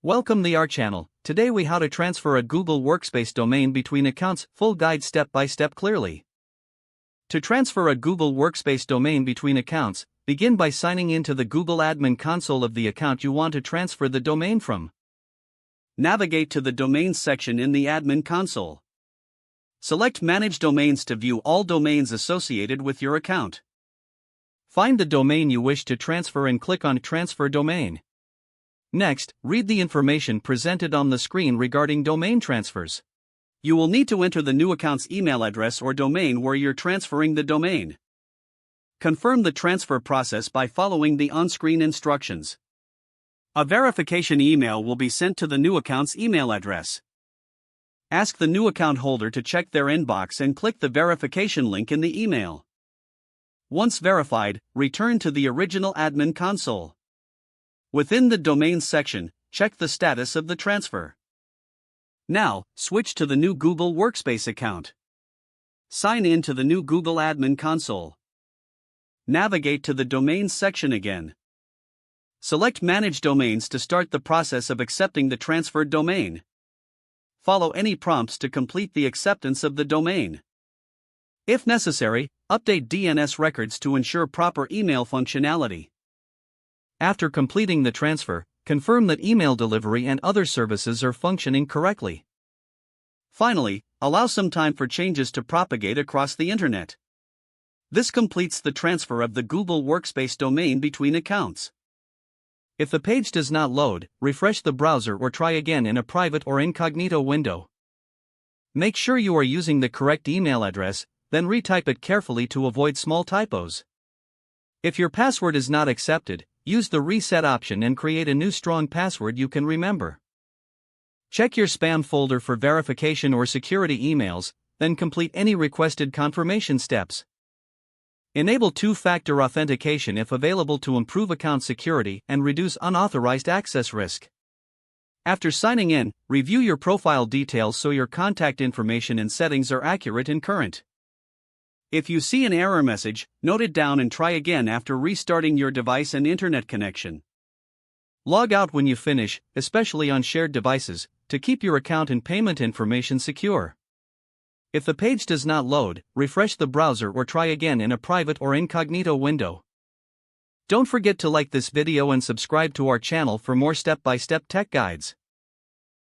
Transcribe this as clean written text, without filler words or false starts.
Welcome to our channel. Today we how to transfer a Google Workspace domain between accounts, full guide step by step clearly. To transfer a Google Workspace domain between accounts, begin by signing into the Google admin console of the account you want to transfer the domain from. Navigate to the Domains section in the admin console. Select Manage Domains to view all domains associated with your account. Find the domain you wish to transfer and click on Transfer Domain. Next, read the information presented on the screen regarding domain transfers. You will need to enter the new account's email address or domain where you're transferring the domain. Confirm the transfer process by following the on-screen instructions. A verification email will be sent to the new account's email address. Ask the new account holder to check their inbox and click the verification link in the email. Once verified, return to the original admin console. Within the Domains section, check the status of the transfer. Now, switch to the new Google Workspace account. Sign in to the new Google admin console. Navigate to the Domains section again. Select Manage Domains to start the process of accepting the transferred domain. Follow any prompts to complete the acceptance of the domain. If necessary, update DNS records to ensure proper email functionality. After completing the transfer, confirm that email delivery and other services are functioning correctly. Finally, allow some time for changes to propagate across the internet. This completes the transfer of the Google Workspace domain between accounts. If the page does not load, refresh the browser or try again in a private or incognito window. Make sure you are using the correct email address, then retype it carefully to avoid small typos. If your password is not accepted, use the reset option and create a new strong password you can remember. Check your spam folder for verification or security emails, then complete any requested confirmation steps. Enable two-factor authentication if available to improve account security and reduce unauthorized access risk. After signing in, review your profile details so your contact information and settings are accurate and current. If you see an error message, note it down and try again after restarting your device and internet connection. Log out when you finish, especially on shared devices, to keep your account and payment information secure. If the page does not load, refresh the browser or try again in a private or incognito window. Don't forget to like this video and subscribe to our channel for more step-by-step tech guides.